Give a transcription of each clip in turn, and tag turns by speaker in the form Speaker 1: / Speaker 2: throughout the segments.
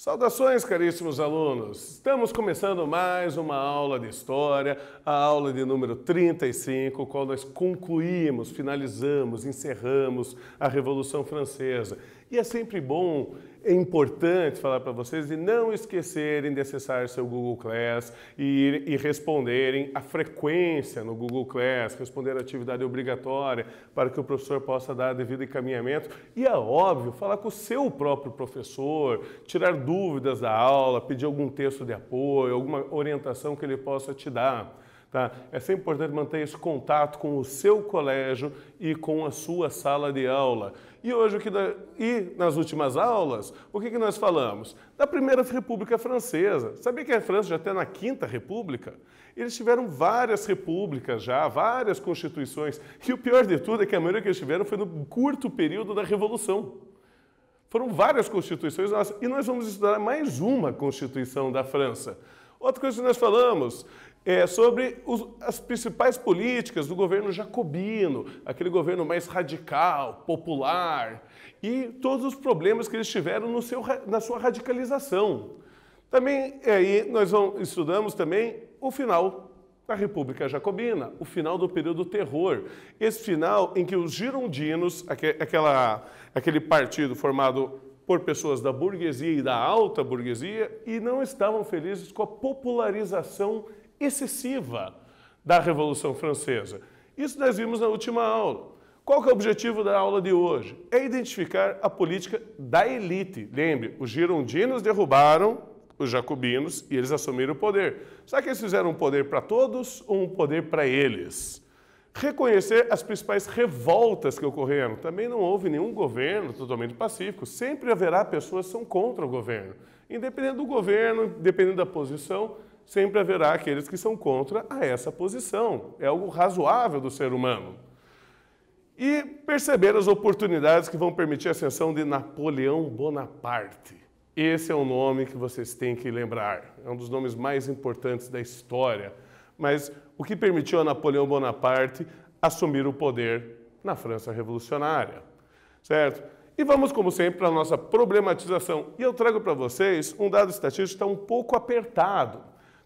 Speaker 1: Saudações, caríssimos alunos! Estamos começando mais uma aula de História, a aula de número 35, qual nós concluímos, finalizamos, encerramos a Revolução Francesa. E é sempre bom, é importante falar para vocês de não esquecerem de acessar seu Google Class e responderem a frequência no Google Class, responder a atividade obrigatória para que o professor possa dar devido encaminhamento. E é óbvio, falar com o seu próprio professor, tirar dúvidas da aula, pedir algum texto de apoio, alguma orientação que ele possa te dar. Tá? É sempre importante manter esse contato com o seu colégio e com a sua sala de aula. E hoje, nas últimas aulas, o que nós falamos? Da Primeira República Francesa. Sabia que a França já está na Quinta República? Eles tiveram várias repúblicas já, várias constituições. E o pior de tudo é que a maioria que eles tiveram foi no curto período da Revolução. Foram várias constituições e nós vamos estudar mais uma Constituição da França. Outra coisa que nós falamos é sobre as principais políticas do governo jacobino, aquele governo mais radical, popular, e todos os problemas que eles tiveram na sua radicalização. Também aí nós estudamos também o final da República Jacobina, o final do período do terror. Esse final em que os girondinos, aquele partido formado por pessoas da burguesia e da alta burguesia, e não estavam felizes com a popularização excessiva da Revolução Francesa. Isso nós vimos na última aula. Qual que é o objetivo da aula de hoje? É identificar a política da elite. Lembre, os girondinos derrubaram os jacobinos e eles assumiram o poder. Será que eles fizeram um poder para todos ou um poder para eles? Reconhecer as principais revoltas que ocorreram. Também não houve nenhum governo totalmente pacífico. Sempre haverá pessoas que são contra o governo. Independente do governo, dependendo da posição, sempre haverá aqueles que são contra essa posição. É algo razoável do ser humano. E perceber as oportunidades que vão permitir a ascensão de Napoleão Bonaparte. Esse é o nome que vocês têm que lembrar. É um dos nomes mais importantes da história. Mas o que permitiu a Napoleão Bonaparte assumir o poder na França revolucionária, certo? E vamos, como sempre, para a nossa problematização. E eu trago para vocês um dado estatístico que está um pouco apertado,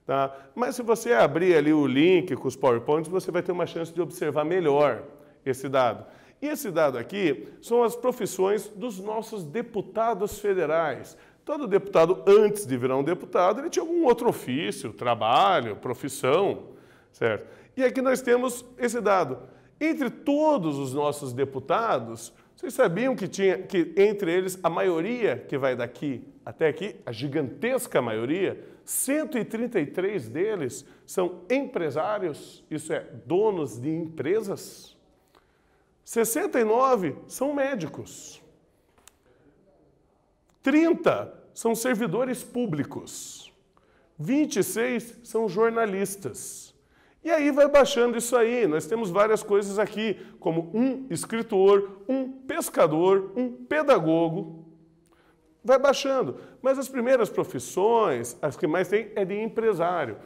Speaker 1: tá? Mas se você abrir ali o link com os PowerPoints, você vai ter uma chance de observar melhor esse dado. E esse dado aqui são as profissões dos nossos deputados federais. Todo deputado, antes de virar um deputado, ele tinha algum outro ofício, trabalho, profissão, certo? E aqui nós temos esse dado. Entre todos os nossos deputados, vocês sabiam que entre eles, a maioria que vai daqui até aqui, a gigantesca maioria, 133 deles são empresários, isso é, donos de empresas. 69 são médicos. 30 são servidores públicos, 26 são jornalistas. E aí vai baixando isso aí, nós temos várias coisas aqui, como um escritor, um pescador, um pedagogo. Vai baixando, mas as primeiras profissões, as que mais tem, é de empresário.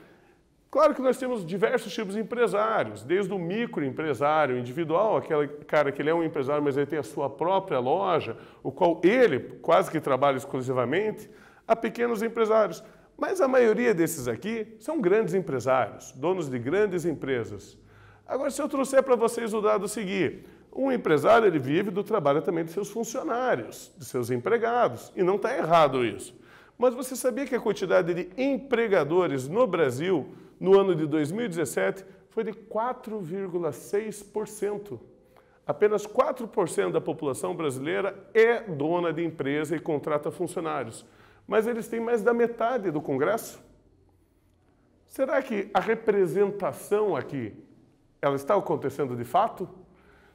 Speaker 1: Claro que nós temos diversos tipos de empresários, desde o microempresário individual, aquele cara que ele é um empresário, mas ele tem a sua própria loja, o qual ele quase que trabalha exclusivamente, a pequenos empresários. Mas a maioria desses aqui são grandes empresários, donos de grandes empresas. Agora, se eu trouxer para vocês o dado seguinte, um empresário ele vive do trabalho também de seus funcionários, de seus empregados, e não está errado isso. Mas você sabia que a quantidade de empregadores no Brasil, no ano de 2017, foi de 4,6%. Apenas 4% da população brasileira é dona de empresa e contrata funcionários. Mas eles têm mais da metade do Congresso. Será que a representação aqui, ela está acontecendo de fato?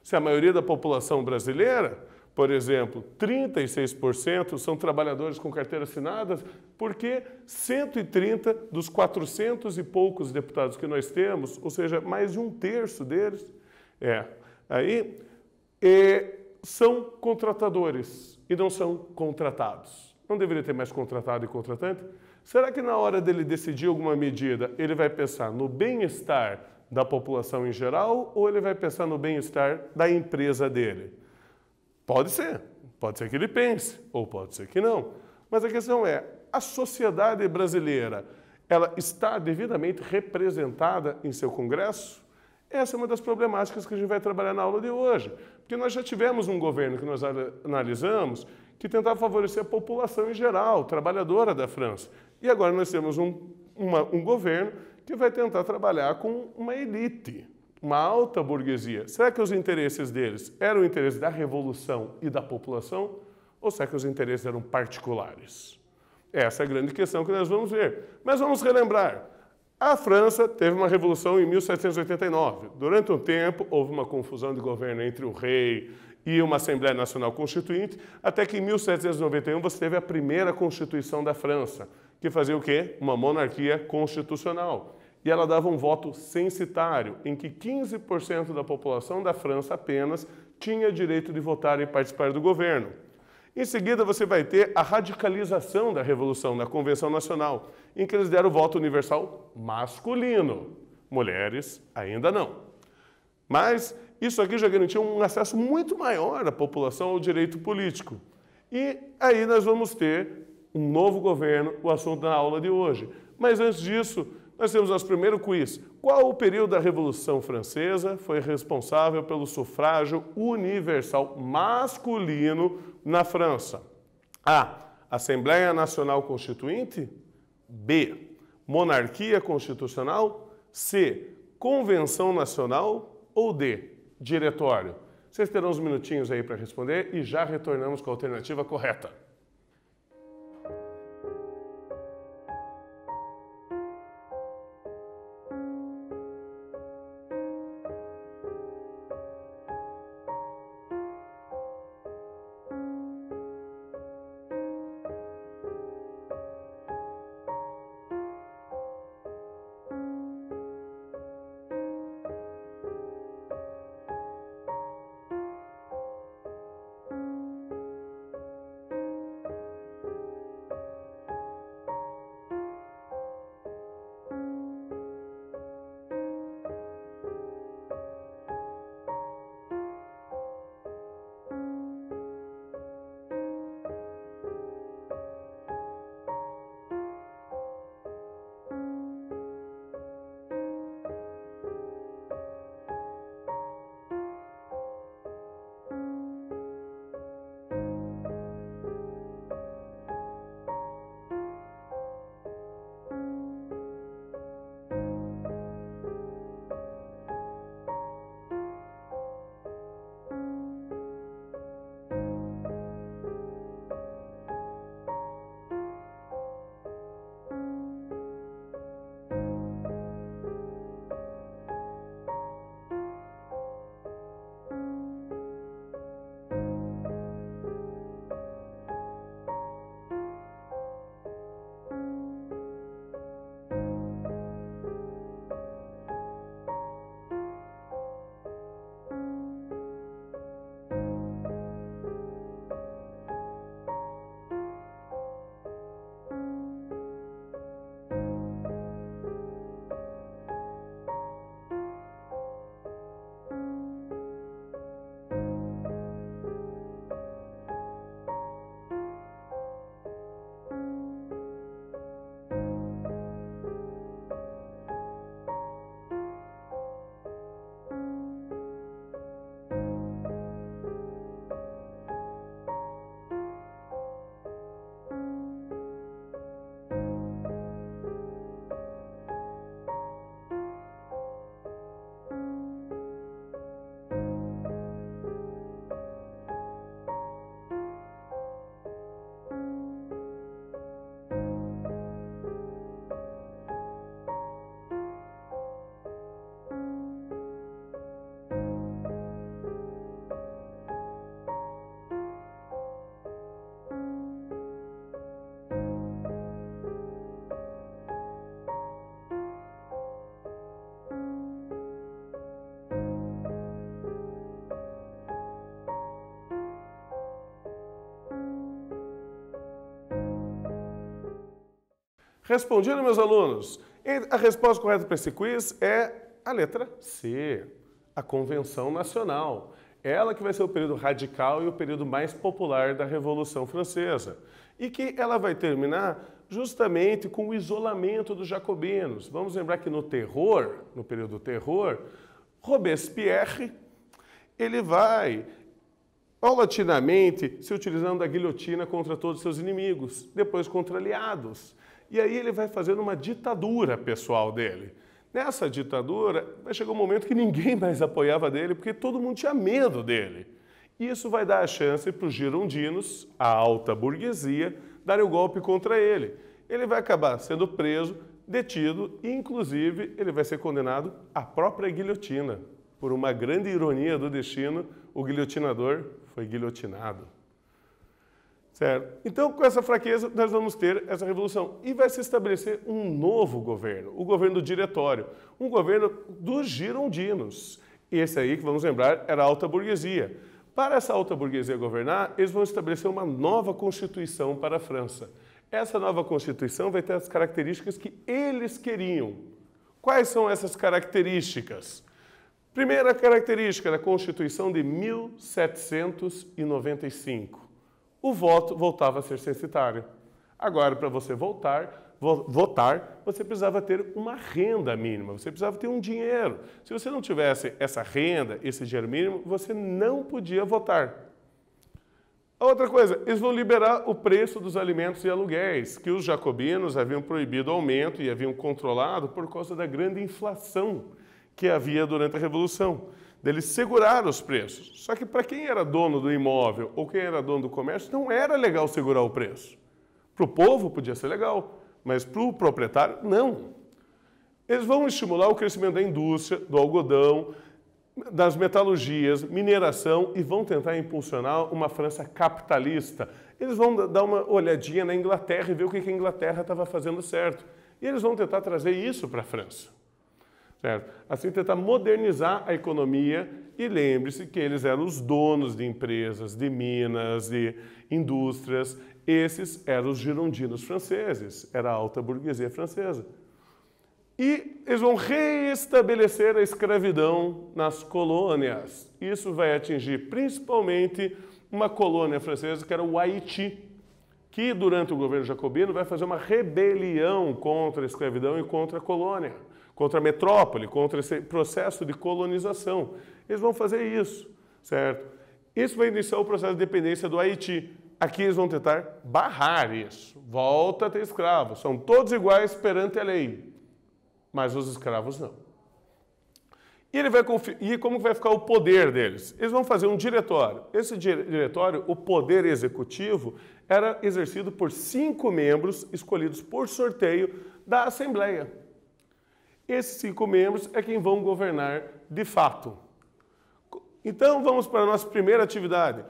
Speaker 1: Se a maioria da população brasileira, por exemplo, 36% são trabalhadores com carteira assinada, porque 130 dos 400 e poucos deputados que nós temos, ou seja, mais de um terço deles, são contratadores e não são contratados. Não deveria ter mais contratado e contratante? Será que na hora dele decidir alguma medida, ele vai pensar no bem-estar da população em geral ou ele vai pensar no bem-estar da empresa dele? Pode ser que ele pense, ou pode ser que não. Mas a questão é, a sociedade brasileira, ela está devidamente representada em seu Congresso? Essa é uma das problemáticas que a gente vai trabalhar na aula de hoje. Porque nós já tivemos um governo que nós analisamos que tentava favorecer a população em geral, trabalhadora da França. E agora nós temos um governo que vai tentar trabalhar com uma elite, uma alta burguesia. Será que os interesses deles eram o interesse da revolução e da população? Ou será que os interesses eram particulares? Essa é a grande questão que nós vamos ver. Mas vamos relembrar. A França teve uma revolução em 1789. Durante um tempo, houve uma confusão de governo entre o rei e uma Assembleia Nacional Constituinte, até que em 1791 você teve a primeira Constituição da França, que fazia o quê? Uma monarquia constitucional. E ela dava um voto censitário, em que 15% da população da França apenas tinha direito de votar e participar do governo. Em seguida, você vai ter a radicalização da Revolução, na Convenção Nacional, em que eles deram o voto universal masculino. Mulheres, ainda não. Mas isso aqui já garantiu um acesso muito maior da população ao direito político. E aí nós vamos ter um novo governo, o assunto da aula de hoje. Mas antes disso, nós temos nosso primeiro quiz. Qual o período da Revolução Francesa foi responsável pelo sufrágio universal masculino na França? A. Assembleia Nacional Constituinte. B. Monarquia Constitucional. C. Convenção Nacional. Ou D. Diretório. Vocês terão uns minutinhos aí para responder e já retornamos com a alternativa correta. Respondido, meus alunos? A resposta correta para esse quiz é a letra C, a Convenção Nacional. Ela que vai ser o período radical e o período mais popular da Revolução Francesa. E que ela vai terminar justamente com o isolamento dos jacobinos. Vamos lembrar que no terror, no período do terror, Robespierre, ele vai paulatinamente se utilizando da guilhotina contra todos os seus inimigos, depois contra aliados. E aí ele vai fazendo uma ditadura pessoal dele. Nessa ditadura, vai chegar um momento que ninguém mais apoiava dele, porque todo mundo tinha medo dele. Isso vai dar a chance para os girondinos, a alta burguesia, darem o golpe contra ele. Ele vai acabar sendo preso, detido e, inclusive, ele vai ser condenado à própria guilhotina. Por uma grande ironia do destino, o guilhotinador foi guilhotinado. Certo? Então, com essa fraqueza, nós vamos ter essa revolução. E vai se estabelecer um novo governo, o governo do diretório, um governo dos girondinos. Esse aí, que vamos lembrar, era a alta burguesia. Para essa alta burguesia governar, eles vão estabelecer uma nova constituição para a França. Essa nova constituição vai ter as características que eles queriam. Quais são essas características? Primeira característica da Constituição de 1795. O voto voltava a ser censitário. Agora, para você votar, você precisava ter uma renda mínima, você precisava ter um dinheiro. Se você não tivesse essa renda, esse dinheiro mínimo, você não podia votar. Outra coisa, eles vão liberar o preço dos alimentos e aluguéis, que os jacobinos haviam proibido o aumento e haviam controlado por causa da grande inflação que havia durante a Revolução. Deles segurar os preços. Só que para quem era dono do imóvel ou quem era dono do comércio, não era legal segurar o preço. Para o povo podia ser legal, mas para o proprietário, não. Eles vão estimular o crescimento da indústria, do algodão, das metalurgias, mineração e vão tentar impulsionar uma França capitalista. Eles vão dar uma olhadinha na Inglaterra e ver o que a Inglaterra estava fazendo certo. E eles vão tentar trazer isso para a França. Certo? Assim, tentar modernizar a economia e lembre-se que eles eram os donos de empresas, de minas, de indústrias. Esses eram os girondinos franceses, era a alta burguesia francesa. E eles vão reestabelecer a escravidão nas colônias. Isso vai atingir principalmente uma colônia francesa que era o Haiti, que durante o governo jacobino vai fazer uma rebelião contra a escravidão e contra a colônia, contra a metrópole, contra esse processo de colonização. Eles vão fazer isso, certo? Isso vai iniciar o processo de dependência do Haiti. Aqui eles vão tentar barrar isso. Volta a ter escravos. São todos iguais perante a lei, mas os escravos não. E como vai ficar o poder deles? Eles vão fazer um diretório. Esse diretório, o poder executivo, era exercido por 5 membros escolhidos por sorteio da Assembleia. Esses 5 membros é quem vão governar de fato. Então, vamos para a nossa primeira atividade.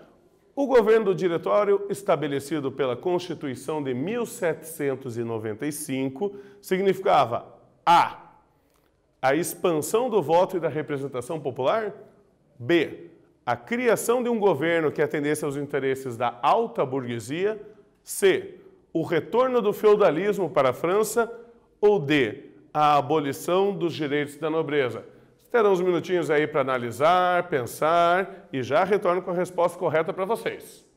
Speaker 1: O governo do diretório, estabelecido pela Constituição de 1795, significava a expansão do voto e da representação popular. B, a criação de um governo que atendesse aos interesses da alta burguesia. C, o retorno do feudalismo para a França. Ou D, a abolição dos direitos da nobreza. Terão uns minutinhos aí para analisar, pensar e já retorno com a resposta correta para vocês.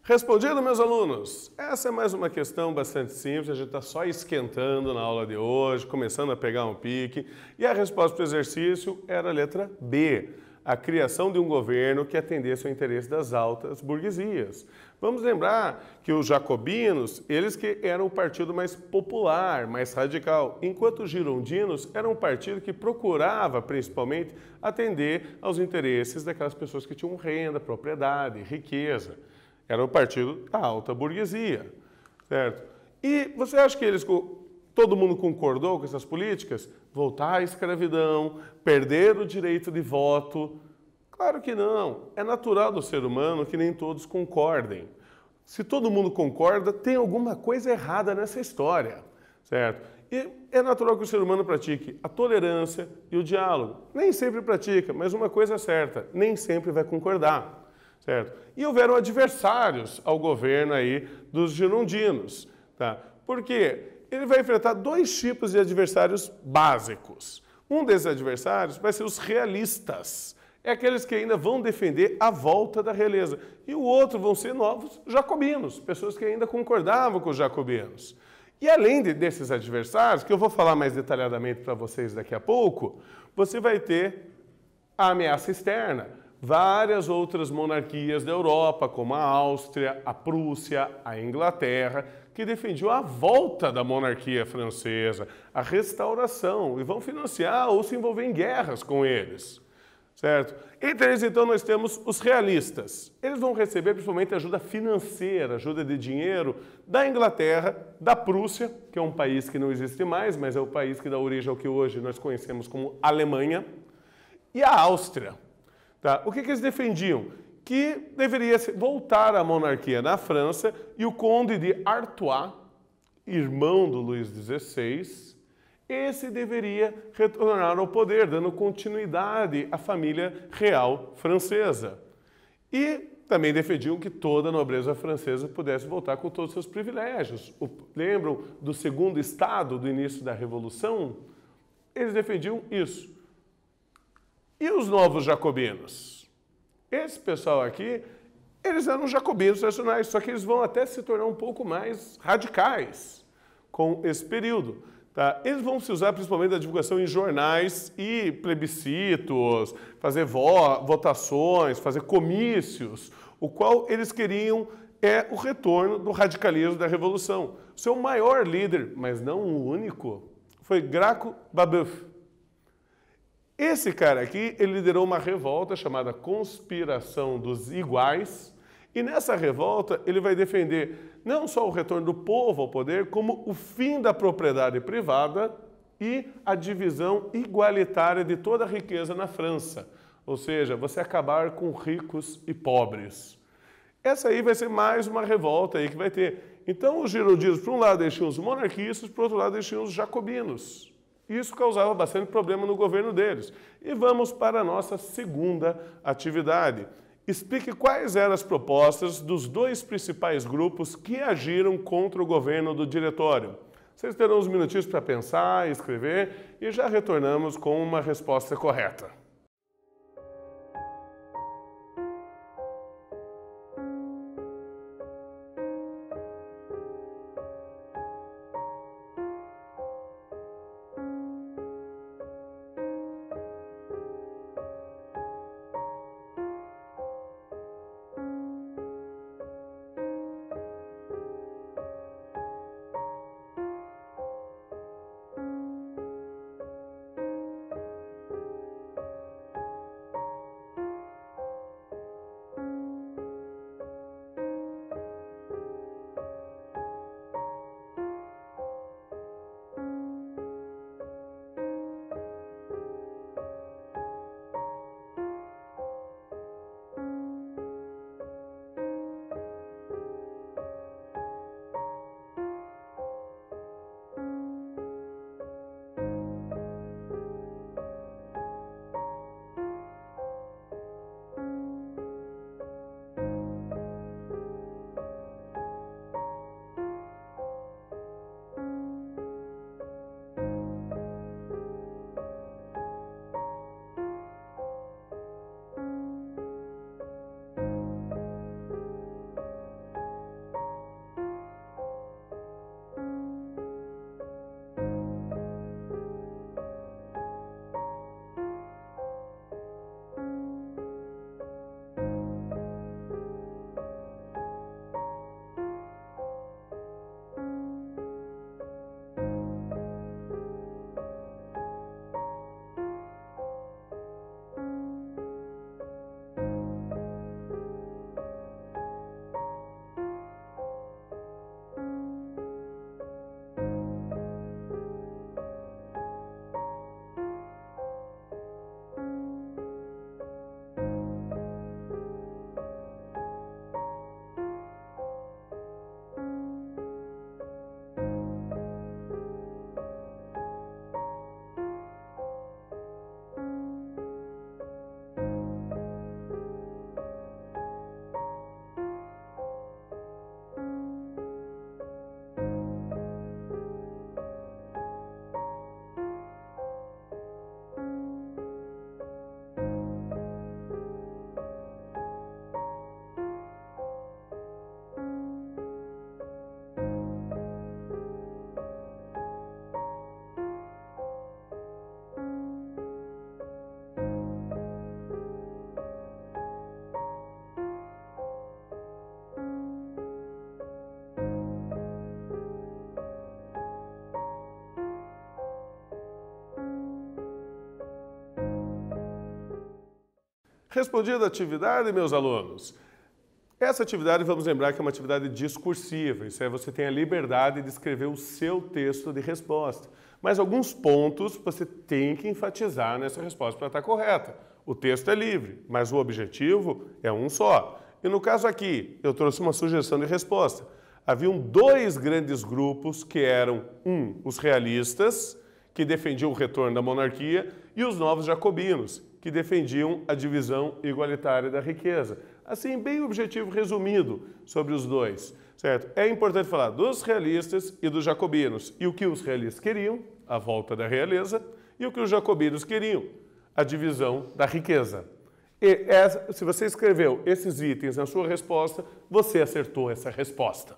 Speaker 1: Respondido, meus alunos? Essa é mais uma questão bastante simples, a gente está só esquentando na aula de hoje, começando a pegar um pique. E a resposta para o exercício era a letra B, a criação de um governo que atendesse ao interesse das altas burguesias. Vamos lembrar que os jacobinos, eles que eram o partido mais popular, mais radical, enquanto os girondinos eram um partido que procurava, principalmente, atender aos interesses daquelas pessoas que tinham renda, propriedade, riqueza. Era o partido da alta burguesia, certo? E você acha que todo mundo concordou com essas políticas? Voltar à escravidão, perder o direito de voto? Claro que não. É natural do ser humano que nem todos concordem. Se todo mundo concorda, tem alguma coisa errada nessa história, certo? E é natural que o ser humano pratique a tolerância e o diálogo. Nem sempre pratica, mas uma coisa é certa, nem sempre vai concordar. Certo? E houveram adversários ao governo aí dos girondinos, tá? Porque ele vai enfrentar dois tipos de adversários básicos. Um desses adversários vai ser os realistas, é aqueles que ainda vão defender a volta da realeza. E o outro vão ser novos jacobinos, pessoas que ainda concordavam com os jacobinos. E além desses adversários, que eu vou falar mais detalhadamente para vocês daqui a pouco, você vai ter a ameaça externa. Várias outras monarquias da Europa, como a Áustria, a Prússia, a Inglaterra, que defendiam a volta da monarquia francesa, a restauração, e vão financiar ou se envolver em guerras com eles, certo? Entre eles, então, nós temos os realistas. Eles vão receber principalmente ajuda financeira, ajuda de dinheiro da Inglaterra, da Prússia, que é um país que não existe mais, mas é o país que dá origem ao que hoje nós conhecemos como Alemanha, e a Áustria. Tá? O que eles defendiam? Que deveria voltar à monarquia na França e o conde de Artois, irmão do Luís XVI, esse deveria retornar ao poder, dando continuidade à família real francesa. E também defendiam que toda a nobreza francesa pudesse voltar com todos os seus privilégios. Lembram do segundo estado do início da Revolução? Eles defendiam isso. E os novos jacobinos? Esse pessoal aqui, eles eram jacobinos tradicionais, só que eles vão até se tornar um pouco mais radicais com esse período. Tá? Eles vão se usar principalmente da divulgação em jornais e plebiscitos, fazer votações, fazer comícios, o qual eles queriam é o retorno do radicalismo da Revolução. Seu maior líder, mas não o único, foi Graco Babeuf. Esse cara aqui, ele liderou uma revolta chamada Conspiração dos Iguais, e nessa revolta ele vai defender não só o retorno do povo ao poder, como o fim da propriedade privada e a divisão igualitária de toda a riqueza na França. Ou seja, você acabar com ricos e pobres. Essa aí vai ser mais uma revolta aí que vai ter. Então os girondinos, por um lado, deixam os monarquistas, por outro lado, deixam os jacobinos. Isso causava bastante problema no governo deles. E vamos para a nossa segunda atividade. Explique quais eram as propostas dos dois principais grupos que agiram contra o governo do diretório. Vocês terão uns minutinhos para pensar, escrever e já retornamos com uma resposta correta. Respondida a atividade, meus alunos. Essa atividade, vamos lembrar que é uma atividade discursiva, isso é, você tem a liberdade de escrever o seu texto de resposta. Mas alguns pontos você tem que enfatizar nessa resposta para estar correta. O texto é livre, mas o objetivo é um só. E no caso aqui, eu trouxe uma sugestão de resposta. Haviam dois grandes grupos que eram, os realistas, que defendiam o retorno da monarquia, e os novos jacobinos, que defendiam a divisão igualitária da riqueza. Assim, bem objetivo resumido sobre os dois, certo? É importante falar dos realistas e dos jacobinos. E o que os realistas queriam? A volta da realeza. E o que os jacobinos queriam? A divisão da riqueza. Se você escreveu esses itens na sua resposta, você acertou essa resposta.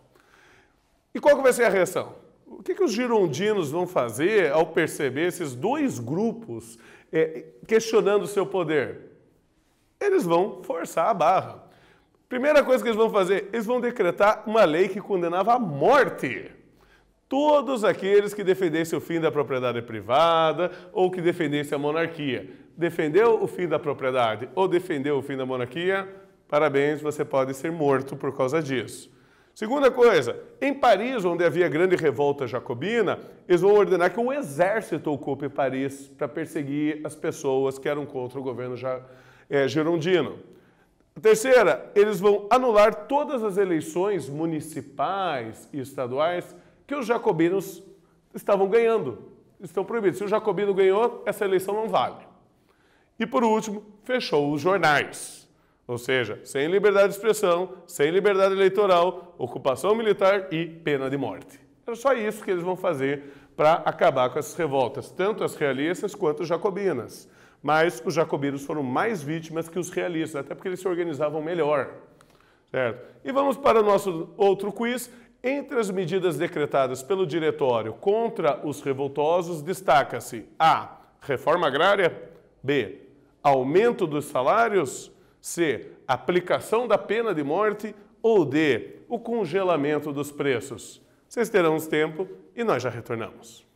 Speaker 1: E qual que vai ser a reação? O que os girondinos vão fazer ao perceber esses dois grupos questionando o seu poder? Eles vão forçar a barra. Primeira coisa que eles vão fazer, eles vão decretar uma lei que condenava à morte todos aqueles que defendessem o fim da propriedade privada ou que defendessem a monarquia. Defendeu o fim da propriedade ou defendeu o fim da monarquia? Parabéns, você pode ser morto por causa disso. Segunda coisa, em Paris, onde havia grande revolta jacobina, eles vão ordenar que um exército ocupe Paris para perseguir as pessoas que eram contra o governo girondino. Terceira, eles vão anular todas as eleições municipais e estaduais que os jacobinos estavam ganhando. Estão proibidos. Se o jacobino ganhou, essa eleição não vale. E por último, fechou os jornais. Ou seja, sem liberdade de expressão, sem liberdade eleitoral, ocupação militar e pena de morte. É só isso que eles vão fazer para acabar com essas revoltas, tanto as realistas quanto as jacobinas. Mas os jacobinos foram mais vítimas que os realistas, até porque eles se organizavam melhor. Certo? E vamos para o nosso outro quiz. Entre as medidas decretadas pelo Diretório contra os revoltosos, destaca-se A. Reforma agrária. B. Aumento dos salários. C. Aplicação da pena de morte. Ou D. O congelamento dos preços. Vocês terão uns tempo e nós já retornamos.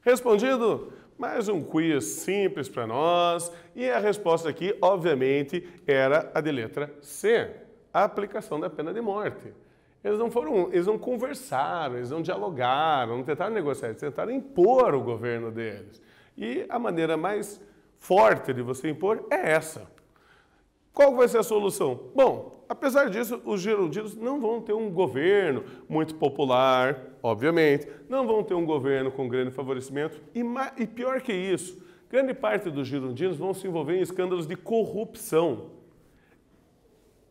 Speaker 1: Respondido? Mais um quiz simples para nós. E a resposta aqui, obviamente, era a de letra C, a aplicação da pena de morte. Eles não conversaram, eles não dialogaram, não tentaram negociar, eles tentaram impor o governo deles. E a maneira mais forte de você impor é essa. Qual vai ser a solução? Bom, apesar disso, os girondinos não vão ter um governo muito popular, obviamente, não vão ter um governo com grande favorecimento e pior que isso, grande parte dos girondinos vão se envolver em escândalos de corrupção.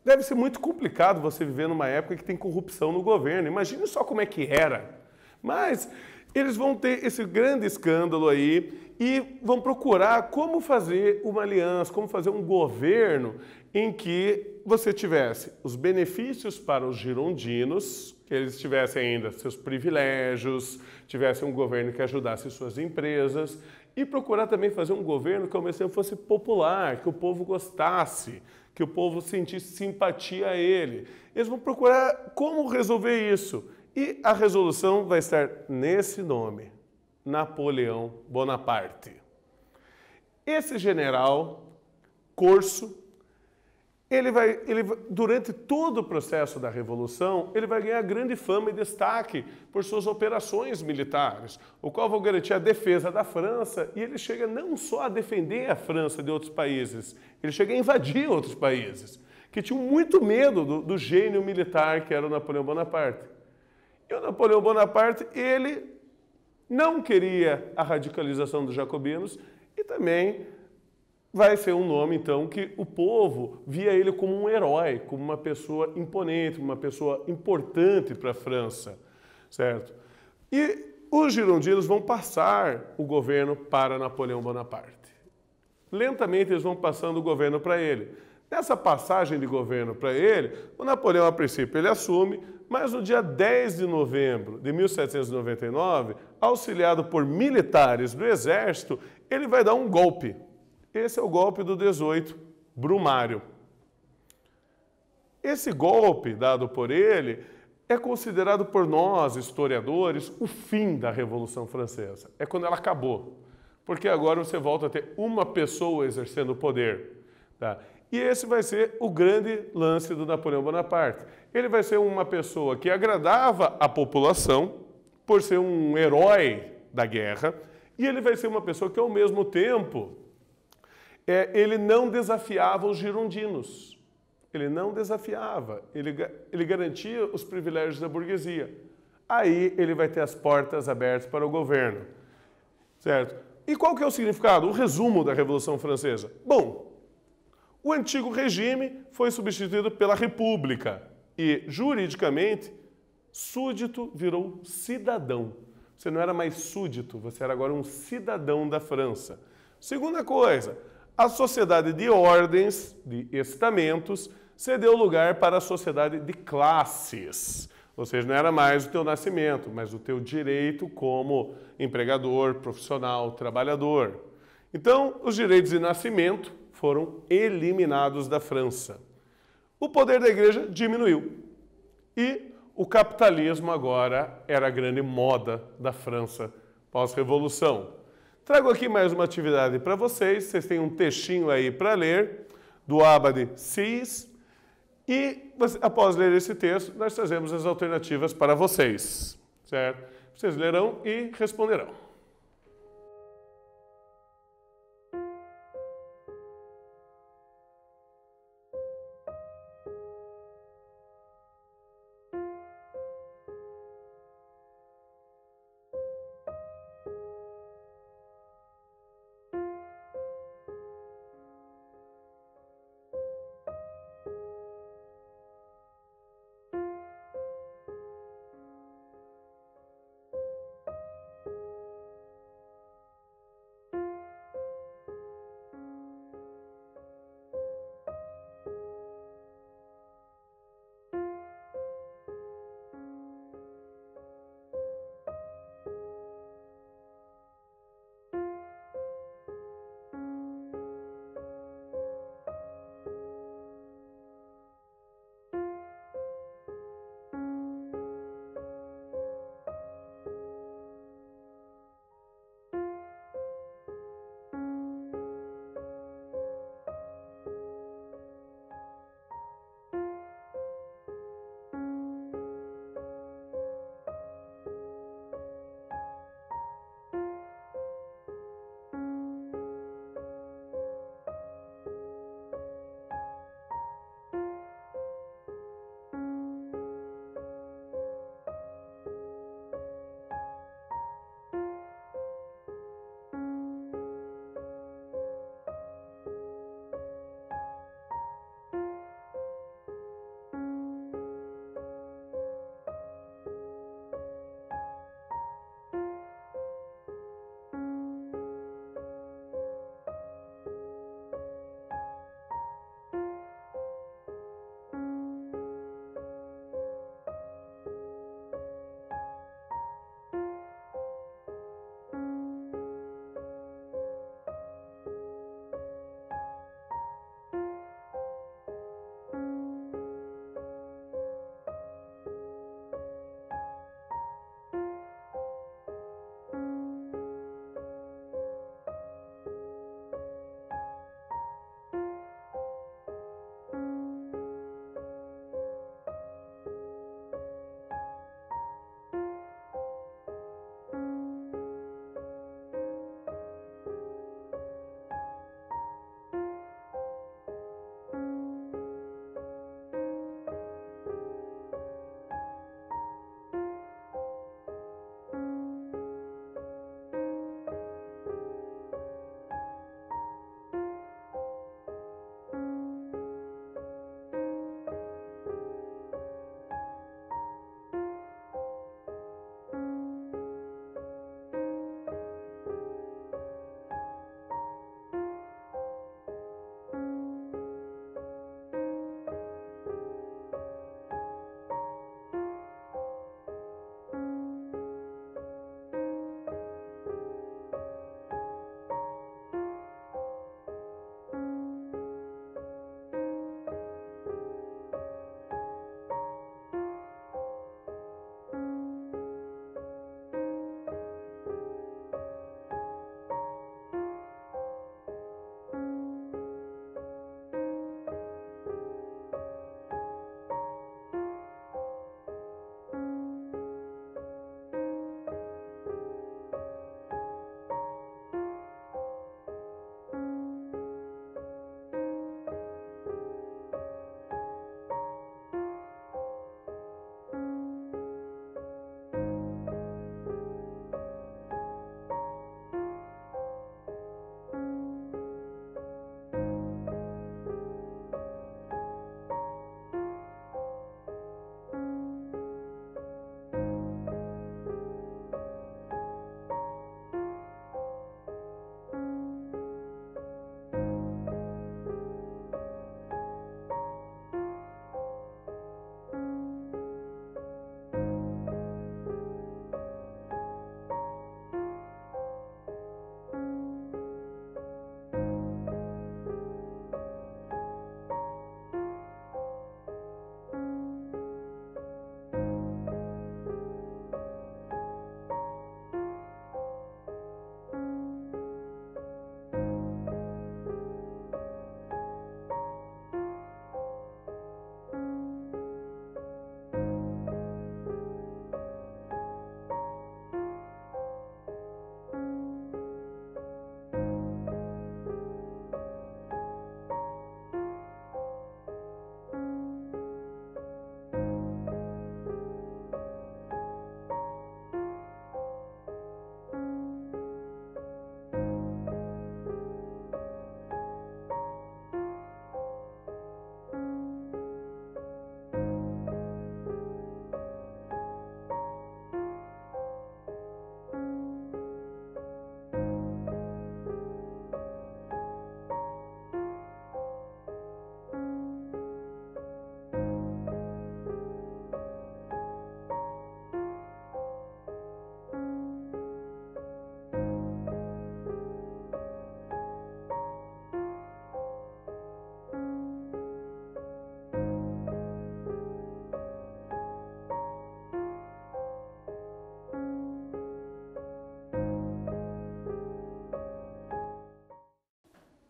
Speaker 1: Deve ser muito complicado você viver numa época que tem corrupção no governo. Imagine só como é que era. Mas eles vão ter esse grande escândalo aí e vão procurar como fazer uma aliança, como fazer um governo em que você tivesse os benefícios para os girondinos, que eles tivessem ainda seus privilégios, tivessem um governo que ajudasse suas empresas e procurar também fazer um governo que ao mesmo tempo fosse popular, que o povo gostasse, que o povo sentisse simpatia a ele. Eles vão procurar como resolver isso. E a resolução vai estar nesse nome, Napoleão Bonaparte. Esse general corso, durante todo o processo da Revolução, ele vai ganhar grande fama e destaque por suas operações militares, o qual vão garantir a defesa da França, e ele chega não só a defender a França de outros países, ele chega a invadir outros países, que tinham muito medo do gênio militar que era o Napoleão Bonaparte. E o Napoleão Bonaparte, ele não queria a radicalização dos jacobinos e também vai ser um nome, então, que o povo via ele como um herói, como uma pessoa imponente, uma pessoa importante para a França, certo? E os girondinos vão passar o governo para Napoleão Bonaparte. Lentamente eles vão passando o governo para ele. Nessa passagem de governo para ele, o Napoleão, a princípio, ele assume, mas no dia 10 de novembro de 1799, auxiliado por militares do exército, ele vai dar um golpe. Esse é o golpe do 18, Brumário. Esse golpe dado por ele é considerado por nós, historiadores, o fim da Revolução Francesa. É quando ela acabou. Porque agora você volta a ter uma pessoa exercendo o poder. Tá? E esse vai ser o grande lance do Napoleão Bonaparte. Ele vai ser uma pessoa que agradava a população por ser um herói da guerra, e ele vai ser uma pessoa que, ao mesmo tempo, ele não desafiava os girondinos. Ele não desafiava, ele garantia os privilégios da burguesia. Aí ele vai ter as portas abertas para o governo, certo? E qual que é o significado, o resumo da Revolução Francesa? Bom, o antigo regime foi substituído pela república e, juridicamente, súdito virou cidadão. Você não era mais súdito, você era agora um cidadão da França. Segunda coisa, a sociedade de ordens, de estamentos, cedeu lugar para a sociedade de classes. Ou seja, não era mais o teu nascimento, mas o teu direito como empregador, profissional, trabalhador. Então, os direitos de nascimento foram eliminados da França. O poder da igreja diminuiu. E o capitalismo agora era a grande moda da França pós-revolução. Trago aqui mais uma atividade para vocês. Vocês têm um textinho aí para ler, do Abade Cis. E, após ler esse texto, nós trazemos as alternativas para vocês, certo? Vocês lerão e responderão.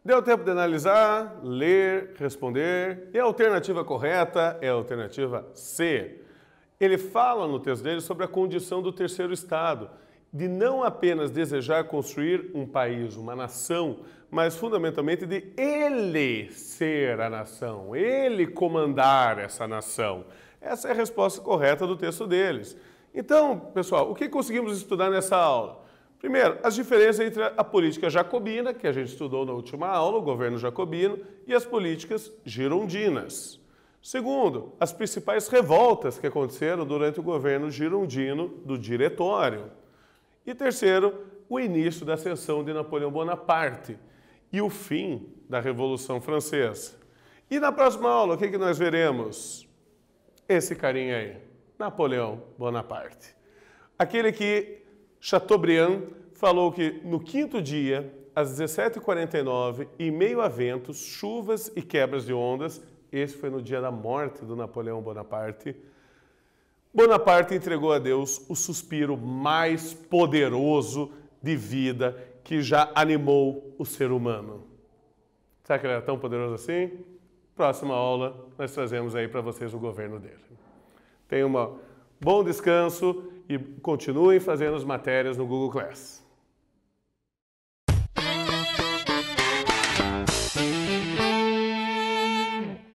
Speaker 1: Deu tempo de analisar, ler, responder. E a alternativa correta é a alternativa C. Ele fala no texto dele sobre a condição do terceiro estado, de não apenas desejar construir um país, uma nação, mas fundamentalmente de ele ser a nação, ele comandar essa nação. Essa é a resposta correta do texto deles. Então, pessoal, o que conseguimos estudar nessa aula? Primeiro, as diferenças entre a política jacobina, que a gente estudou na última aula, o governo jacobino, e as políticas girondinas. Segundo, as principais revoltas que aconteceram durante o governo girondino do Diretório. E terceiro, o início da ascensão de Napoleão Bonaparte e o fim da Revolução Francesa. E na próxima aula, o que nós veremos? Esse carinha aí, Napoleão Bonaparte. Aquele que Chateaubriand falou que no quinto dia, às 17h49, em meio a ventos, chuvas e quebras de ondas, esse foi no dia da morte do Napoleão Bonaparte, Bonaparte entregou a Deus o suspiro mais poderoso de vida que já animou o ser humano. Será que ele era tão poderoso assim? Próxima aula, nós trazemos aí para vocês o governo dele. Tenham um bom descanso e continuem fazendo as matérias no Google Class.